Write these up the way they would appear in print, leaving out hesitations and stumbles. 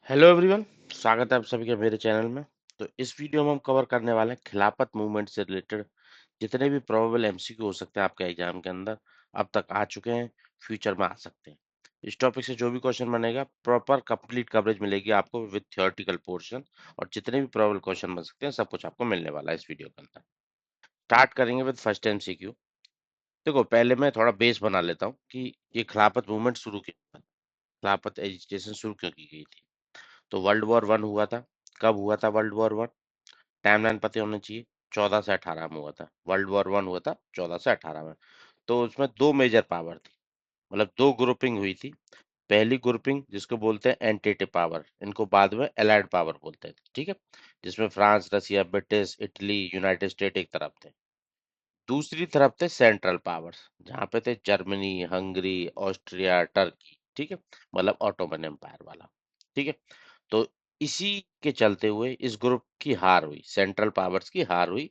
Hello everyone, स्वागत है आप सभी का मेरे चैनल में। तो इस वीडियो में हम कवर करने वाले हैं खिलाफत मूवमेंट से रिलेटेड जितने भी प्रोबेबल एमसीक्यू हो सकते हैं आपके एग्जाम के अंदर, अब तक आ चुके हैं, फ्यूचर में आ सकते हैं। इस टॉपिक से जो भी क्वेश्चन बनेगा प्रॉपर कंप्लीट कवरेज मिलेगी आपको विद थ्योरेटिकल पोर्शन, और जितने भी प्रोबेबल क्वेश्चन बन सकते हैं सब कुछ आपको मिलने वाला है इस वीडियो के अंदर। स्टार्ट करेंगे विद फर्स्ट एमसीक्यू। देखो, पहले मैं थोड़ा बेस बना लेता हूँ कि ये खिलाफत मूवमेंट शुरू क्यों, खिलाफत एजिटेशन शुरू क्यों की गई थी। तो वर्ल्ड वॉर वन हुआ था। कब हुआ था वर्ल्ड वॉर वन? टाइमलाइन पता होना चाहिए। 14 से 18 में हुआ था वर्ल्ड वॉर वन, हुआ था 14 से 18 में। तो उसमें दो मेजर पावर थी, मतलब दो ग्रुपिंग हुई थी। पहली ग्रुपिंग जिसको बोलते हैं एंटेटिव पावर, इनको बाद में एलाइड पावर बोलते थे, ठीक है, जिसमें फ्रांस, रसिया, ब्रिटिश, इटली, यूनाइटेड स्टेट एक तरफ थे। दूसरी तरफ थे सेंट्रल पावर्स, जहाँ पे थे जर्मनी, हंगरी, ऑस्ट्रिया, टर्की, ठीक है, मतलब ऑटोमन एम्पायर वाला, ठीक है। तो इसी के चलते हुए इस ग्रुप की हार हुई, सेंट्रल पावर्स की हार हुई।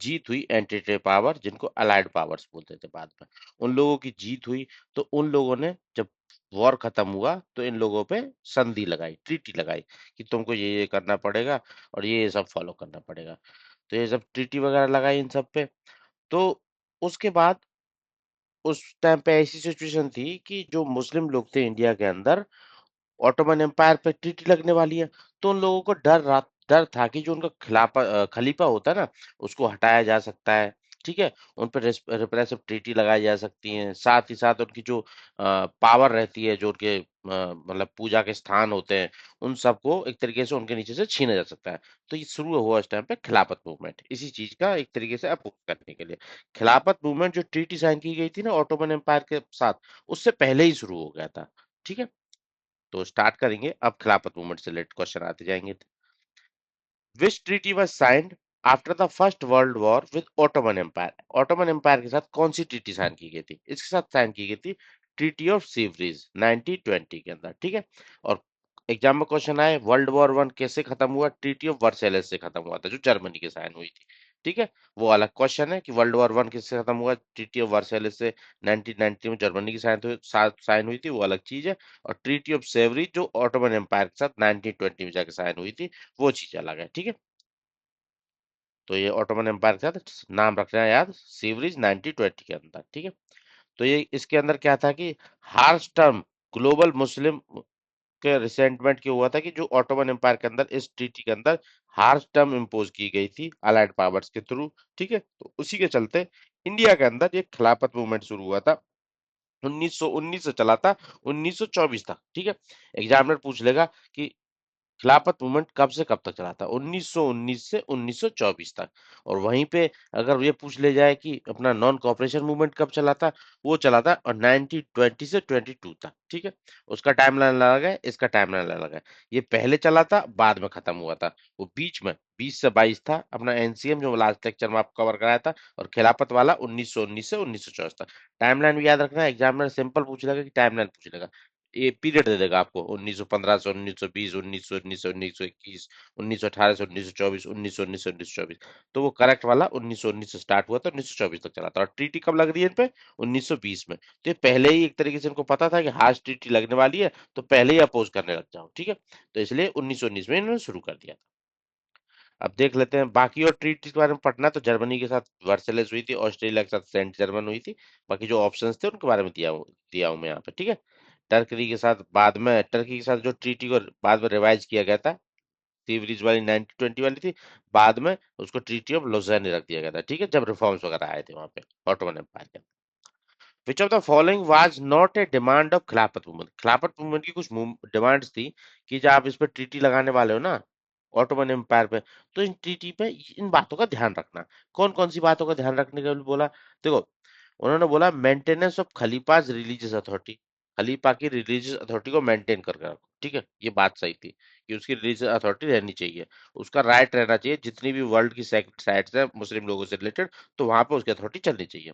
जीत हुई एंटी पावर, जिनको अलाइड पावर्स बोलते थे बाद में, उन लोगों की जीत हुई। तो उन लोगों ने जब वॉर खत्म हुआ तो इन लोगों पे संधि लगाई, ट्रीटी लगाई कि तुमको ये करना पड़ेगा और ये सब फॉलो करना पड़ेगा। तो ये सब ट्रीटी वगैरह लगाई इन सब पे। तो उसके बाद उस टाइम पे ऐसी सिचुएशन थी कि जो मुस्लिम लोग थे इंडिया के अंदर, ऑटोमन एम्पायर पे ट्रीटी लगने वाली है, तो उन लोगों को डर था कि जो उनका खलीफा होता है ना, उसको हटाया जा सकता है, ठीक है। उन पर रिप्रेसिव ट्रीटी लगाई जा सकती है, साथ ही साथ उनकी जो पावर रहती है, जो उनके मतलब पूजा के स्थान होते हैं, उन सबको एक तरीके से उनके नीचे से छीना जा सकता है। तो ये शुरू हुआ इस टाइम पे खिलाफत मूवमेंट, इसी चीज का एक तरीके से अपोज करने के लिए। खिलाफत मूवमेंट जो ट्रीटी साइन की गई थी ना ऑटोमन एम्पायर के साथ, उससे पहले ही शुरू हो गया था, ठीक है। तो स्टार्ट करेंगे अब खिलाफत मूवमेंट से रिलेटेड क्वेश्चन आते जाएंगे। Which treaty was signed after the First World War with Ottoman empire? Ottoman empire के साथ कौन सी ट्रीटी साइन की गई थी? इसके साथ साइन की गई थी ट्रीटी ऑफ सीवरीज 1920 के अंदर, ठीक है। और एग्जाम में क्वेश्चन आए वर्ल्ड वॉर वन कैसे खत्म हुआ? ट्रीटी ऑफ वर्सेलेस से खत्म हुआ था, जो जर्मनी के साइन हुई थी, ठीक है। वो अलग क्वेश्चन है कि वर्ल्ड वॉर वन किससे खत्म हुआ, ट्रीटी ऑफ वर्सेलेस से 1990 में जर्मनी की साइन हुई थी, वो अलग चीज है। और ट्रीटी ऑफ सेवरी जो ऑटोमन एम्पायर के साथ 1920 में जाकर साइन हुई थी, वो चीज अलग है, ठीक है। तो ये ऑटोमन एम्पायर के साथ नाम रखना है याद, सीवरेज 1920 के अंदर, ठीक है। तो ये इसके अंदर क्या था कि हार्श टर्म ग्लोबल मुस्लिम के रिसेंटमेंट क्यों हुआ था कि जो ऑटोमन एम्पायर के अंदर इस ट्रीटी के अंदर हार्श टर्म इम्पोज की गई थी अलाइड पावर्स के थ्रू, ठीक है। तो उसी के चलते इंडिया के अंदर ये खिलाफत मूवमेंट शुरू हुआ था। 1919 से चला था 1924 तक, ठीक है। एग्जामिनर पूछ लेगा कि खिलाफत मूवमेंट कब से कब तक चला था? 1919 से 1924 तक। और वहीं पे अगर ये पूछ ले जाए कि अपना नॉन कॉपरेशन मूवमेंट कब चला था, वो चला था और 1920 से 22 तक, ठीक है। उसका टाइमलाइन अलग है, इसका टाइमलाइन अलग है। ये पहले चला था, बाद में खत्म हुआ था। वो बीच में 20 से 22 था अपना एनसीएम, जो लास्ट लेक्चर में आपको कवर कराया था। और खिलाफत वाला 1919 से 1924 तक। टाइमलाइन भी याद रखना है, एग्जामिनर सिंपल पूछ लेगा कि टाइमलाइन पूछ लेगा, ये पीरियड दे देगा आपको 1915 से 1920, 1919 से 1921, 1918 से 1924, 1919 से 1924। तो वो करेक्ट वाला 1919 से स्टार्ट हुआ था, 1924 तक चला था। और ट्रीटी कब लग रही है इन पे? 1920 में। तो ये पहले ही एक तरीके से इनको पता था कि हार्श ट्रीटी लगने वाली है, तो पहले ही अपोज करने लग जाओ, ठीक है। तो इसलिए 1919 में इन्होंने शुरू कर दिया था। अब देख लेते हैं बाकी और ट्रीटी के बारे में पढ़ना, तो जर्मनी के साथ वर्सेलेस हुई थी, ऑस्ट्रेलिया के साथ सेंट जर्मन हुई थी। बाकी जो ऑप्शंस थे उनके बारे में दिया हूं मैं यहाँ पे, ठीक है। टर्की के साथ जो ट्रीटी को बाद में रिवाइज किया गया था, सीवरीज वाली 1920 वाली थी, बाद में उसको ट्रीटी ऑफ लुज़र्न रख दिया गया था, ठीक है, जब रिफॉर्म्स वगैरह आए थे वहां पे ऑटोमन एम्पायर के। विच of the following was not a demand of Khilafat movement? खिलाफत मूवमेंट की कुछ डिमांड्स थी कि जब आप इस पर ट्रीटी लगाने वाले हो ना ऑटोमन एम्पायर पे, तो इन ट्रीटी पे इन बातों का ध्यान रखना। कौन कौन सी बातों का ध्यान रखने के लिए बोला? देखो, उन्होंने बोला मेंटेनेंस ऑफ खलीफाज रिलीजियस अथॉरिटी, खलीफा की रिलीजियस अथॉरिटी को मेंटेन करके रखो, ठीक है। ये बात सही थी कि उसकी रिलीजियस अथॉरिटी रहनी चाहिए, उसका राइट रहना चाहिए, जितनी भी वर्ल्ड की सेक्रेट साइट्स है मुस्लिम लोगों से रिलेटेड, तो वहां पे उसकी अथॉरिटी चलनी चाहिए।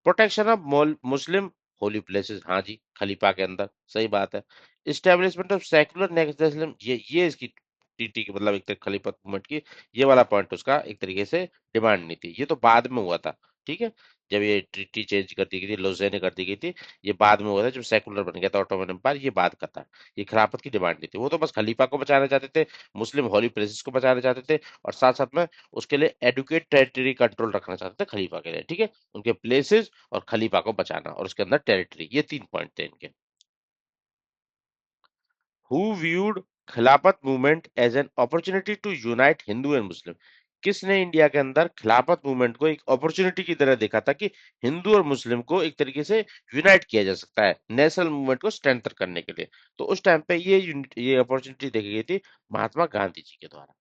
Protection of Muslim Holi places, हाँ जी, खलीफा के अंदर, सही बात है। इस्टेब्लिशमेंट ऑफ सेकुलर नेशनलिज्म, ये इसकी टीटी की मतलब एक तरह खलीफत मूवमेंट की ये वाला पॉइंट उसका एक तरीके से डिमांड नहीं थी, ये तो बाद में हुआ था, ठीक है। जब ये ट्रीटी चेंज कर दी गई थी, लोसेने कर दी गई थी। ये बाद में हुआ था जब सेकुलर बन गया था ऑटोमन एम्पायर, ये बाद का था। ये खिलाफत की डिमांड नहीं थी, वो तो बस खलीफा को बचाना चाहते थे, मुस्लिम होली प्लेसेस को बचाना चाहते थे, और साथ साथ में उसके लिए एडुकेट टेरिटरी कंट्रोल रखना चाहते थे खलीफा के लिए, ठीक है, उनके प्लेसेस और खलीफा को बचाना और उसके अंदर टेरिटरी, ये 3 पॉइंट थे इनके। who viewed Khilafat movement as an opportunity to unite Hindu and Muslim. किसने इंडिया के अंदर खिलाफत मूवमेंट को एक अपॉर्चुनिटी की तरह देखा था कि हिंदू और मुस्लिम को एक तरीके से यूनाइट किया जा सकता है नेशनल मूवमेंट को स्ट्रेंथन करने के लिए। तो उस टाइम पे ये अपॉर्चुनिटी देखी गई थी महात्मा गांधी जी के द्वारा।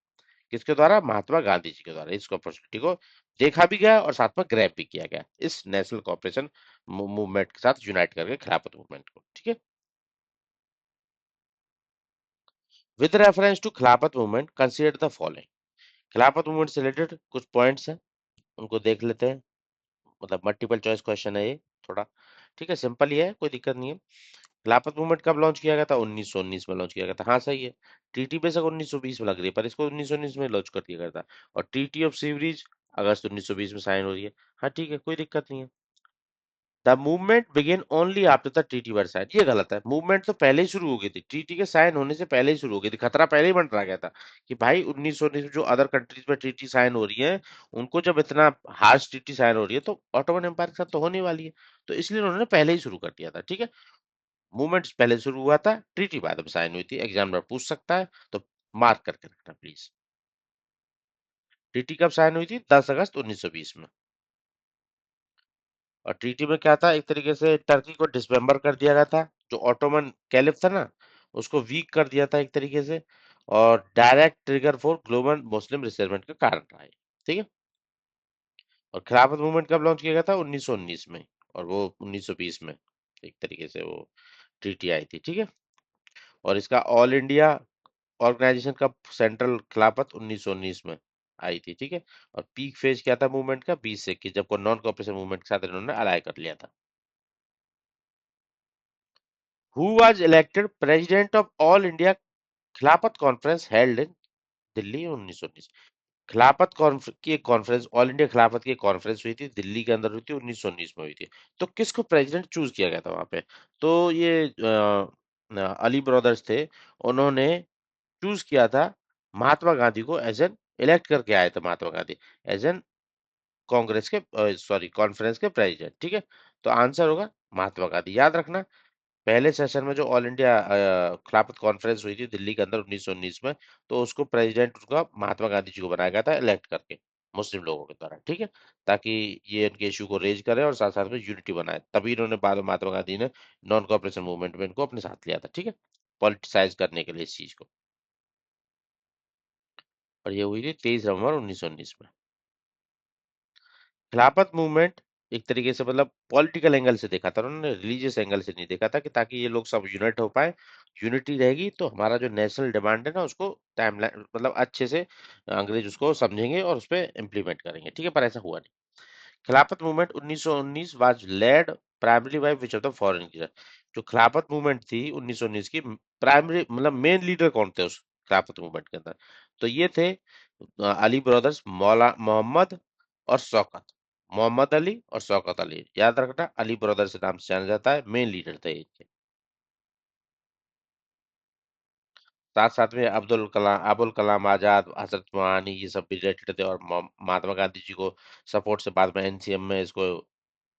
किसके द्वारा? महात्मा गांधी जी के द्वारा इस अपॉर्चुनिटी को देखा भी गया और साथ में ग्रैब भी किया गया इस नेशनल कॉपरेशन मूवमेंट के साथ यूनाइट करके खिलाफत मूवमेंट को, ठीक है। विद रेफरेंस टू खिलाफत मूवमेंट कंसीडर द फॉलोइंग। खिलाफत मूवमेंट से रिलेटेड कुछ पॉइंट्स हैं, उनको देख लेते हैं। मतलब मल्टीपल चॉइस क्वेश्चन है ये थोड़ा, ठीक है, सिंपल ही है, कोई दिक्कत नहीं है। खिलाफत मूवमेंट कब लॉन्च किया गया था? 1919 में लॉन्च किया गया था, हाँ सही है। ट्रीटी बेशक 1920 में लग रही है, पर इसको 1919 में लॉन्च कर दिया गया था। और ट्रीटी ऑफ सीवरेज अगस्त 1920 में साइन हो रही है, हाँ ठीक है, कोई दिक्कत नहीं है। The movement began only after the treaty were sign, ये गलत है। मूवमेंट तो पहले ही शुरू हो गई थी, ट्रीटी के साइन होने से पहले ही शुरू हो गई थी। खतरा पहले ही बन रहा गया था कि भाई 1919 में जो अदर कंट्रीज में ट्रीटी साइन हो रही है, उनको जब इतना हार्श ट्रीटी साइन हो रही है तो ऑटोमन एम्पायर के साथ तो होने वाली है। तो इसलिए उन्होंने पहले ही शुरू कर दिया था, ठीक है। मूवमेंट पहले शुरू हुआ था, ट्रीटी बाद में साइन हुई थी, एग्जाम में पूछ सकता है, तो मार्क करके रखना प्लीज। ट्रीटी कब साइन हुई थी? 10 अगस्त 1920 में। और ट्रीटी में क्या था, एक तरीके से टर्की को डिसमेंबर कर दिया गया था, जो ऑटोमन कैलिफ था ना, उसको वीक कर दिया था एक तरीके से। और direct trigger for global Muslim resettlement का कारण रहा है, ठीक है। और खिलाफत मूवमेंट कब लॉन्च किया गया था? 1919 में। और वो 1920 में एक तरीके से वो ट्रीटी आई थी, ठीक है। और इसका ऑल इंडिया ऑर्गेनाइजेशन का सेंट्रल खिलाफत 1919 में आई थी, ठीक है। और पीक फेज क्या था मूवमेंट का? 20 से 21, जब को नॉन कॉपरेशन मूवमेंट के साथ इन्होंने अलाय कर लिया था। Who was elected president of all India खिलाफत कॉन्फ्रेंस हेल्ड इन दिल्ली 1919। खिलाफत की एक कॉन्फ्रेंस, ऑल इंडिया खिलाफत की एक कॉन्फ्रेंस हुई थी, दिल्ली के अंदर हुई थी, 1919 में हुई थी। तो किसको प्रेसिडेंट चूज किया गया था वहां पे? तो ये अली ब्रदर्स थे, उन्होंने चूज किया था महात्मा गांधी को एज एन, इलेक्ट करके आए थे महात्मा गांधी एज एन कांग्रेस के, सॉरी, कॉन्फ्रेंस के प्रेसिडेंट, ठीक है। तो आंसर होगा महात्मा गांधी, याद रखना। पहले सेशन में जो ऑल इंडिया खिलाफत कॉन्फ्रेंस हुई थी दिल्ली के अंदर 1919 में, तो उसको प्रेसिडेंट उसका महात्मा गांधी जी को बनाया गया था इलेक्ट करके मुस्लिम लोगों के द्वारा, ठीक है। ताकि ये इनके इशू को रेज करे और साथ साथ में यूनिटी बनाए, तभी इन्होंने बाद में महात्मा गांधी ने नॉन कॉपरेशन मूवमेंट में इनको अपने साथ लिया था, ठीक है, पॉलिटिसाइज करने के लिए इस चीज को। और ये हुई थी 23 नवंबर 1919 में। खिलाफत मूवमेंट एक तरीके से मतलब पॉलिटिकल एंगल से देखा था उन्होंने, रिलीजियस एंगल से नहीं देखा था, कि ताकि ये लोग सब यूनाइट हो पाए। यूनिटी रहेगी तो हमारा जो नेशनल डिमांड है ना, उसको टाइमलाइन मतलब अच्छे से अंग्रेज उसको समझेंगे और उस पर इम्प्लीमेंट करेंगे, ठीक है, पर ऐसा हुआ नहीं। Khilafat movement 1919 was led primary by which of the foreign leader. जो खिलाफत मूवमेंट थी 1919 की, प्राइमरी मतलब मेन लीडर कौन थे उस खिलाफत मूवमेंट के अंदर? तो ये थे अली ब्रदर्स, मौला मोहम्मद और शौकत। मोहम्मद अली और शौकत अली, याद रखना, अली ब्रदर्स के नाम से जाना जाता है, मेन लीडर थे इनके। साथ साथ में अबुल कलाम आजाद, हजरत मोहानी, ये सब भी रिलेटेड थे। और महात्मा गांधी जी को सपोर्ट से बाद में एनसीएम में इसको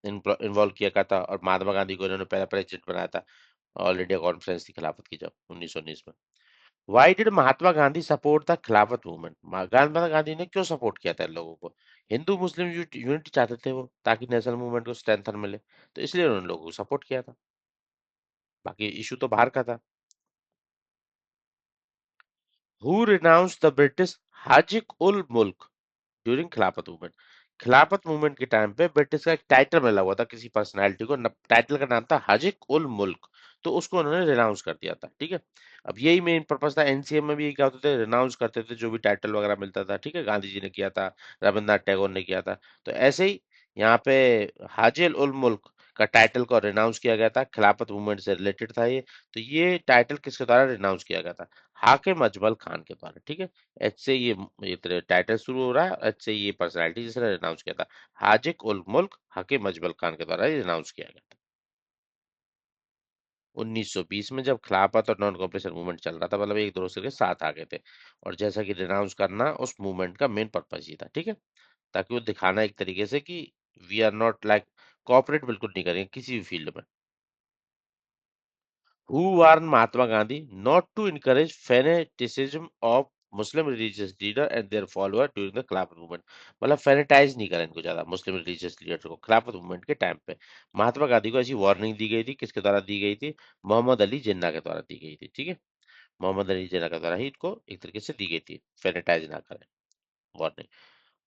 इन्वॉल्व किया गया था, और महात्मा गांधी को इन्होंने पहला प्रेसिडेंट बनाया था ऑल इंडिया कॉन्फ्रेंस थी खिलाफत की जब 1919 में। Why did Mahatma Gandhi support the Khilafat movement? Mahatma Gandhi ने क्यों सपोर्ट किया था इन लोगों को? हिंदू मुस्लिम यूनिटी चाहते थे वो, ताकि नेशनल मूवमेंट को स्ट्रेंथन मिले, तो इसलिए उन्होंने लोगों को सपोर्ट किया था। बाकी इशू तो बाहर का था। Who renounce the British Haziq ul Mulk during खिलाफत मूवमेंट? खिलाफत मूवमेंट के टाइम पे ब्रिटिश का एक टाइटल मिला हुआ था किसी पर्सनालिटी को, टाइटल का नाम था हाजिक उल मुल्क। तो उसको उन्होंने रिनाउंस कर दिया था, ठीक है। अब यही मेन पर्पस था, एनसीएम में भी यही क्या होते थे, रिनाउंस करते थे जो भी टाइटल वगैरह मिलता था, ठीक है। गांधी जी ने किया था, रविन्द्रनाथ टैगोर ने किया था। तो ऐसे ही यहाँ पे हाजिल उल मुल्क का टाइटल को रिनाउंस किया गया था, खिलाफत मूवमेंट से रिलेटेड था ये। तो ये टाइटल किसके द्वारा रिनाउंस किया गया था? हाकिम अजमल खान के द्वारा, ठीक है। एच से ये टाइटल शुरू हो रहा है, एच से ये पर्सनैलिटी जिसने रिनाउंस किया था, हाजिक उल मुल्क हाकिम अजमल खान के द्वारा ये रिनाउंस किया गया था। 1920 में जब खिलाफत और नॉन कॉपरेशन मूवमेंट चल रहा था, मतलब एक दूसरे के साथ आ गए थे। और जैसा कि रिनाउंस करना उस मूवमेंट का मेन पर्पस ही था, ठीक है। ताकि वो दिखाना एक तरीके से कि we are not like, cooperate बिल्कुल नहीं करेंगे किसी भी फील्ड में। Who warn Mahatma Gandhi not to encourage fanaticism of Muslim religious leader and their follower during the Khilafat movement. मतलब फैनेटाइज नहीं करें इनको ज्यादा मुस्लिम रिलीजियस लीडर को खिलाफत मूवमेंट के टाइम पे। महात्मा गांधी को ऐसी वार्निंग दी गई थी, किसके द्वारा दी गई थी? मोहम्मद अली जिन्ना के द्वारा दी गई थी, ठीक है। मोहम्मद अली जिन्ना के द्वारा ही इनको एक तरीके से दी गई थी, फैनेटाइज ना करें, warning.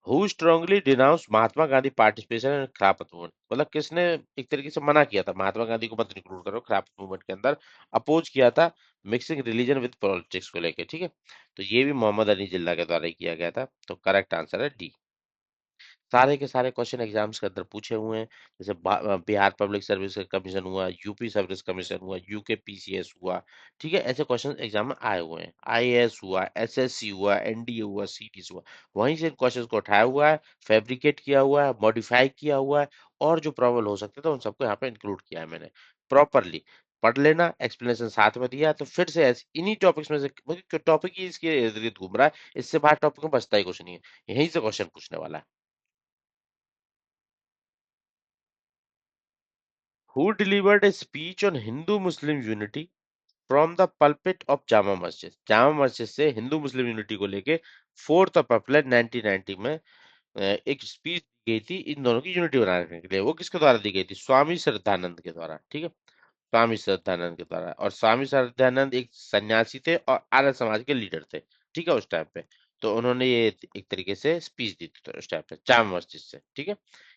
Who strongly denounce Mahatma Gandhi participation in खिलाफत मूवमेंट। मतलब किसने एक तरीके से मना किया था महात्मा गांधी को मत इंक्लूड करो खिलाफत मूवमेंट के अंदर, अपोज किया था मिक्सिंग रिलीजन विद पॉलिटिक्स को लेके, ठीक है। तो ये भी मोहम्मद अली जिल्ला के द्वारा ही किया गया था। तो करेक्ट आंसर है डी। सारे के सारे क्वेश्चन एग्जाम्स के अंदर पूछे हुए हैं। जैसे बिहार पब्लिक सर्विस कमीशन हुआ, यूपी सर्विस कमीशन हुआ, यूके पीसीएस हुआ, ठीक है। ऐसे क्वेश्चन एग्जाम में आए हुए हैं। आईएएस हुआ, एसएससी हुआ, एनडीए हुआ, सीडीएस हुआ, वहीं से इन क्वेश्चंस को उठाया हुआ है, फैब्रिकेट किया हुआ है, मॉडिफाई किया हुआ है, और जो प्रॉब्लम हो सकते थे उन सबको यहाँ पे इंक्लूड किया है मैंने प्रॉपरली। पढ़ लेना, एक्सप्लेनेशन साथ में दिया है, तो फिर से ऐसे इन्हीं टॉपिक्स में से टॉपिक ही इसके इर्द गिर्द घूम रहा है, इससे बाहर टॉपिक में बचता ही कुछ नहीं है। यहीं से क्वेश्चन पूछने वाला है। Who delivered a speech on Hindu-Muslim unity from the pulpit of Jama Masjid? Jama Masjid से हिंदू मुस्लिम यूनिटी को लेके 4 अप्रैल 1990 में एक स्पीच दी गई थी इन दोनों की यूनिटी बनाने के लिए। वो किसके द्वारा दी गई थी? स्वामी श्रद्धानंद के द्वारा, ठीक है। स्वामी श्रद्धानंद के द्वारा। और स्वामी श्रद्धानंद एक सन्यासी थे और आर्य समाज के लीडर थे, ठीक है, उस टाइम पे। तो उन्होंने ये एक तरीके से स्पीच दी थी तो उस टाइम पे जामा मस्जिद से, ठीक है।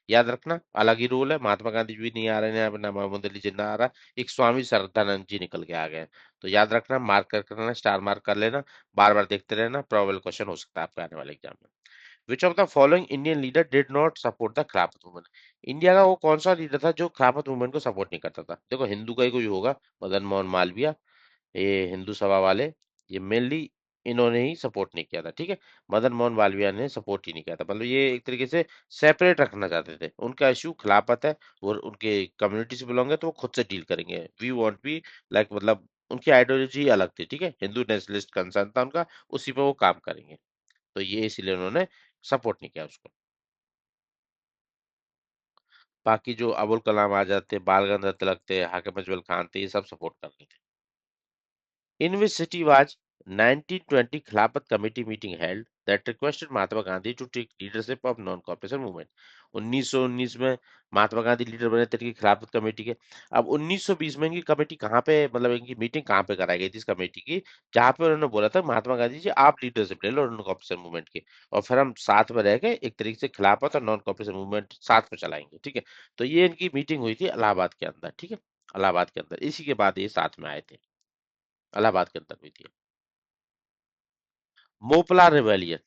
याद रखना, अलग ही रूल है, महात्मा गांधी जी भी नहीं आ रहे हैं ना मोहम्मद अली जिन्ना आ रहा, एक स्वामी श्रद्धानंद जी निकल के आ गए हैं। तो याद रखना, मार्क कर करना, स्टार मार्क कर लेना, बार बार देखते रहना, प्रोबेबल क्वेश्चन हो सकता है आपके आने वाले एग्जाम में। विच of the following Indian leader did not support the Khilafat movement? India का वो कौन सा लीडर था जो खिलाफत मूवमेंट को सपोर्ट नहीं करता था? देखो, हिंदू का ही कोई होगा, मदन मोहन मालवीय, ये हिंदू सभा वाले, ये मेनली इन्होंने ही सपोर्ट नहीं किया था, ठीक है। मदन मोहन मालवीय ने सपोर्ट ही नहीं किया था, मतलब ये एक तरीके से सेपरेट रखना चाहते थे। उनका इश्यू खिलाफत है, और उनके कम्युनिटी से बिलोंग है, तो वो खुद से डील करेंगे। वी वॉन्ट बी लाइक, मतलब उनकी आइडियोलॉजी अलग थी, ठीक है। हिंदू नेशनलिस्ट कंसर्न था उनका, उसी पे वो काम करेंगे। तो ये इसीलिए उन्होंने सपोर्ट नहीं किया उसको। बाकी जो अबुल कलाम आजाद थे, बाल गंगाधर तिलक थे, हाकिम अजमल खान थे, ये सब सपोर्ट करते थे। In which city was 1920 Khilafat Committee meeting held that requested Mahatma Gandhi to take leadership of non-cooperation movement? 1919 में महात्मा गांधी लीडर बने थे इनकी खिलाफत कमेटी के। अब 1920 में इनकी कमेटी कहाँ पे, मतलब इनकी मीटिंग कहाँ पे कराई गई थी इस कमेटी की? जहाँ पे उन्होंने बोला था महात्मा गांधी जी आप लीडरशिप ले लो नॉन कॉपरेशन मूवमेंट की, और फिर हम साथ में रह के एक तरीके से खिलाफत और नॉन कॉपरेशन मूवमेंट साथ में चलाएंगे, ठीक है। तो ये इनकी मीटिंग हुई थी इलाहाबाद के अंदर, ठीक है। इलाहाबाद के अंदर, इसी के बाद ये साथ में आए थे, इलाहाबाद के अंदर हुई थी। मोपला रिवेलियन,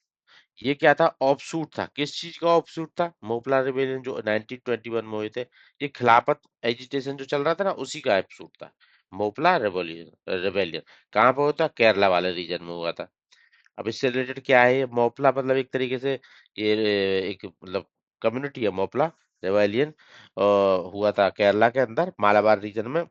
ये क्या था? ऑफशूट था, किस चीज का ऑफशूट था? मोपला रिवेलियन जो 1921 में हुए थे, ये खिलाफत एजिटेशन जो चल रहा था ना, उसी का ऑफशूट था। मोपला रिवोल्यूशन रिवेलियन कहाँ पे होता? केरला वाले रीजन में हुआ था। अब इससे रिलेटेड क्या है ये मोपला? मतलब एक तरीके से ये एक मतलब कम्युनिटी है मोपला रिवेलियन, हुआ था केरला के अंदर मालाबार रीजन में।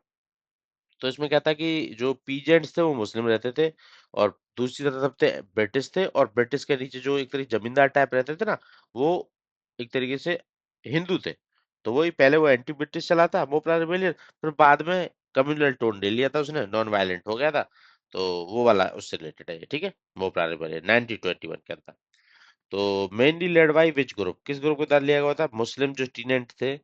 तो इसमें क्या था कि जो पीजेंट्स थे वो मुस्लिम रहते थे, और दूसरी तरफ थे ब्रिटिश थे, और ब्रिटिश के नीचे जो एक तरीके जमींदार टाइप रहते थे ना, वो एक तरीके से हिंदू थे। तो वही पहले वो एंटी ब्रिटिश चला था मोपला रिबेलियन, फिर बाद में कम्युनल टोन ले लिया था उसने, नॉन वायलेंट हो गया था। तो वो वाला उससे रिलेटेड है ये, ठीक है। मोपला रिबेलियन 1921 के अंदर। तो mainly led by which group, किस ग्रुप के तहत लिया गया था? मुस्लिम जो टीनेंट थे,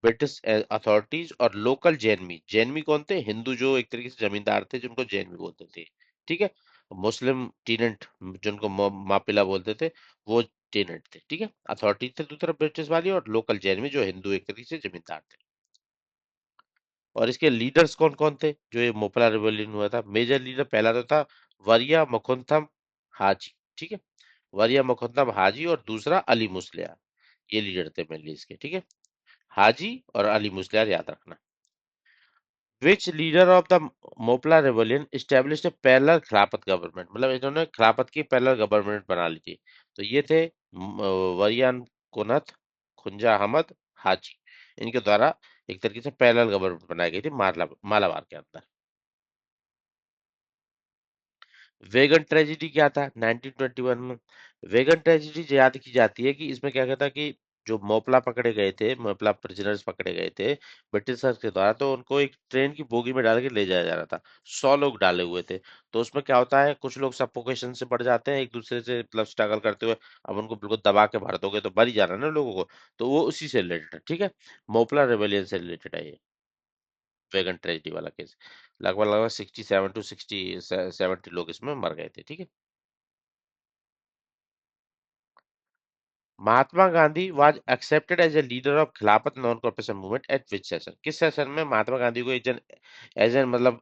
ब्रिटिश अथॉरिटीज, और लोकल जैनमी। जैनमी कौन थे? हिंदू जो एक तरीके से जमींदार थे जिनको जैनमी बोलते थे, ठीक है। मुस्लिम टीनेंट जिनको मापिला बोलते थे, वो टीनेंट थे, ठीक है। अथॉरिटी थे दूसरी तरफ ब्रिटिश वाली, और लोकल जैनमी जो हिंदू एक तरीके से जमींदार थे। और इसके लीडर्स कौन कौन थे जो ये मोपला रिवोल्यूशन हुआ था? मेजर लीडर पहला तो था वरिया मुकुंदम हाजी, ठीक है। वरिया मुकुंदम हाजी, और दूसरा अली मुस्लिया, ये लीडर थे मेनली इसके, ठीक है। हाजी और अली मुस्लियार याद रखना। Which leader of the Moplah revolution established a parallel Khilafat government, मतलब इन्होंने खिलाफत की पैरेलल गवर्नमेंट बना ली थी। तो ये थे वरियान कुनत, खुंजा अहमद, हाजी। इनके द्वारा एक तरीके से पैरेलल गवर्नमेंट बनाई गई थी मालाबार के अंदर। वेगन ट्रेजिडी क्या था 1921 में? वेगन ट्रेजिडी याद की जाती है कि इसमें क्या कहता कि जो मोपला पकड़े गए थे, मोपला प्रिजनर्स पकड़े गए थे ब्रिटिशर्स के द्वारा, तो उनको एक ट्रेन की बोगी में डाल के ले जाया जा रहा था। 100 लोग डाले हुए थे। तो उसमें क्या होता है, कुछ लोग सफोकेशन से बढ़ जाते हैं एक दूसरे से, मतलब स्ट्रगल करते हुए। अब उनको बिल्कुल दबा के भर दोगे तो मर ही जाना है ना लोगों को। तो वो उसी से रिलेटेड है, ठीक है। मोपला रेबेलियन से रिलेटेड है ये वेगन ट्रेजिडी वाला केस। लगभग लगभग 67 to 70 लोग इसमें मर गए थे, ठीक है। Mahatma Gandhi was accepted as a leader of Khilafat non corporation movement at which session? किस सेशन में महात्मा गांधी को एज एन मतलब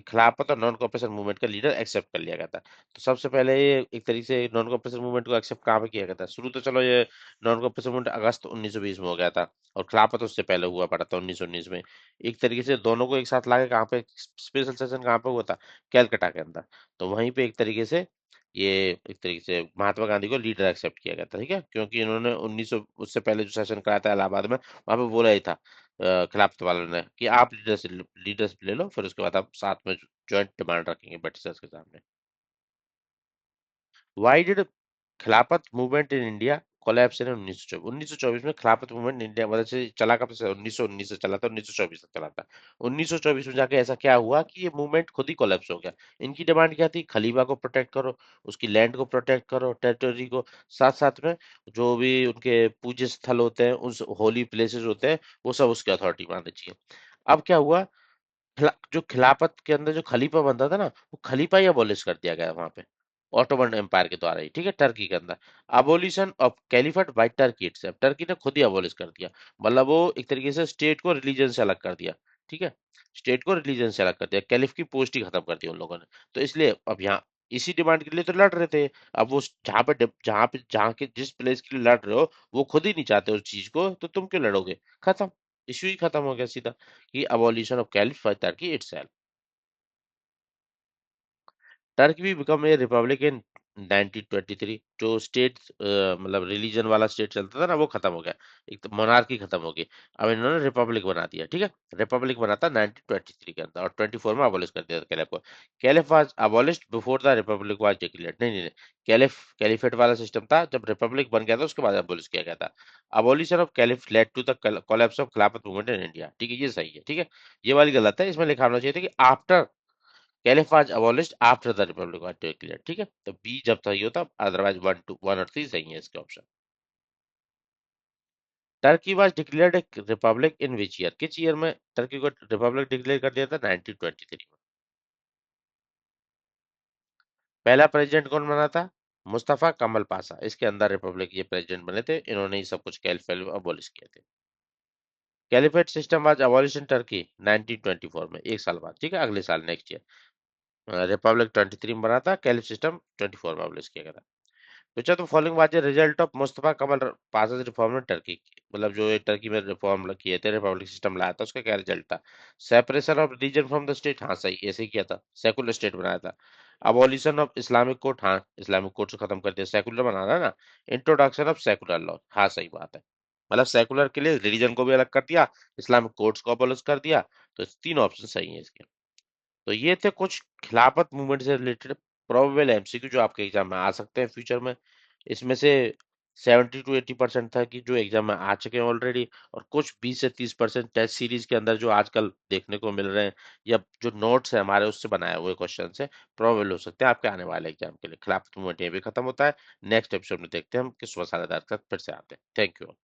खिलाफत और नॉन कॉर्पोरेशन मूवमेंट का लीडर एक्सेप्ट कर लिया गया था? तो सबसे पहले ये एक तरीके से नॉन कॉर्पोरेशन मूवमेंट को एक्सेप्ट कहाँ पे किया गया था? शुरू तो चलो ये नॉन कॉर्पोरेशन मूवमेंट अगस्त 1920 में हो गया था, और खिलाफत उससे पहले हुआ पड़ा था 1919 में। एक तरीके से दोनों को एक साथ लाके कहाँ पे स्पेशल सेशन कहाँ पे हुआ था? कैलकाटा के अंदर। तो वहीं पे एक तरीके से ये एक तरीके से महात्मा गांधी को लीडर एक्सेप्ट किया गया था, ठीक है। क्योंकि इन्होंने 1900 उससे पहले जो सेशन कराया था इलाहाबाद में, वहां पे बोला ही था खिलाफत वालों ने कि आप लीडरशिप ले लो, फिर उसके बाद आप साथ में ज्वाइंट डिमांड रखेंगे ब्रिटिशर्स के सामने। Why did खिलाफत मूवमेंट इन इंडिया कोलैप्स इन 1924? में खिलाफत मूवमेंट इंडिया मतलब से चला कब से? 1919 से चला था, 1924 तक चला था। 1924 में जाके ऐसा क्या हुआ कि ये मूवमेंट खुद ही कोलैप्स हो गया। इनकी डिमांड क्या थी? खलीफा को प्रोटेक्ट करो, उसकी लैंड को प्रोटेक्ट करो, टेरिटरी को, साथ साथ में जो भी उनके पूज्य स्थल होते हैं, उस होली प्लेसेस होते हैं, वो सब उसकी अथॉरिटी में आने चाहिए। अब क्या हुआ, जो खिलाफत के अंदर जो खलीफा बनता था ना, वो खलीफा ही अबॉलिश कर दिया गया वहां पे, ऑटोमन एम्पायर के द्वारा ही, ठीक है, टर्की के अंदर। Abolition of caliphate by Turkey itself, Turkey ने खुद ही अबॉलिश कर दिया। मतलब वो एक तरीके से स्टेट को रिलीजन से अलग कर दिया, ठीक है। स्टेट को रिलीजन से अलग कर दिया, कैलिफ की पोस्ट ही खत्म कर दी उन लोगों ने। तो इसलिए अब यहाँ इसी डिमांड के लिए तो लड़ रहे थे। अब वो जहाँ के जिस प्लेस के लिए लड़ रहे हो, वो खुद ही नहीं चाहते उस चीज को, तो तुम क्यों लड़ोगे? खत्म। इश्यू ही खत्म हो गया सीधा, कि abolition of Caliph by Turkey itself. Turkey भी बिकम ए रिपब्लिक इन 1923। जो स्टेट मतलब रिलीजन वाला स्टेट चलता था ना, वो खत्म हो गया। एक तो मोनार्की खत्म हो गई। अब इन्होंने रिपब्लिक बना दिया, ठीक है। रिपब्लिक बना था 1923 के अंदर, और 24 में अबॉलिश कर दिया था कैलिफ को। Caliph was abolished before the Republic was declared. नहीं नहीं नहीं, कैलिफेट वाला सिस्टम था जब रिपब्लिक बन गया था, उसके बाद अबॉलिश किया गया था। Abolition of caliph led to the collapse of Khilafat movement in India, ठीक है, ये सही है, ठीक है। ये वाली गलत है, इसमें लिखा होना चाहिए था कि after caliph was abolished after the republic was declared, ठीक है। तो बी जब सही होता, अदरवाइज वन और थ्री सही है इसके option. Turkey was declared A Republic in which year? किस ईयर में टर्की को रिपब्लिक डिक्लेयर कर दिया था? 1923 में। पहला प्रेसिडेंट कौन बना था? मुस्तफा कमल पाशा। इसके अंदर रिपब्लिक ये प्रेसिडेंट बने थे, इन्होंने ही सब कुछ कैलिफेट अबॉलिश किए थे। Caliphate system was abolished in Turkey 1924 में, एक साल बाद, ठीक है, अगले साल नेक्स्ट ईयर। रिपब्लिक 23 में बना था, कैलिफ सिस्टम 24 में अबॉलिश किया गया था। Which of the following was the result of Mustafa Kemal Pasha's reform in Turkey? मतलब जो ये टर्की में रिफॉर्म किए थे, रिपब्लिक सिस्टम लाया था, उसका क्या रिजल्ट था? Separation of religion from the state, हाँ सही, ऐसे ही किया था, सेकुलर स्टेट बनाया था। अबॉलिशन ऑफ इस्लामिक कोर्ट, हाँ इस्लामिक कोर्ट से खत्म कर दिया, सेकुलर बनाना है ना। इंट्रोडक्शन ऑफ सेकुलर लॉ, हाँ सही बात है। मतलब सेकुलर के लिए रिलीजन को भी अलग कर दिया, इस्लामिक कोर्ट्स को अबॉलिश कर दिया। तो तीन ऑप्शन सही है इसके। तो ये थे कुछ खिलाफत मूवमेंट से रिलेटेड प्रोबेबल एमसीक्यू जो आपके एग्जाम में आ सकते हैं फ्यूचर में। इसमें से 70 to 80% था कि जो एग्जाम में आ चुके हैं ऑलरेडी, और कुछ 20 से 30% टेस्ट सीरीज के अंदर जो आजकल देखने को मिल रहे हैं, या जो नोट्स है हमारे उससे बनाए हुए क्वेश्चन से प्रोबेबल हो सकते हैं आपके आने वाले एग्जाम के लिए। खिलाफत मूवमेंट ये भी खत्म होता है। नेक्स्ट एपिसोड में देखते हैं हम किस मसालेदार के साथ फिर से आते हैं। Thank you.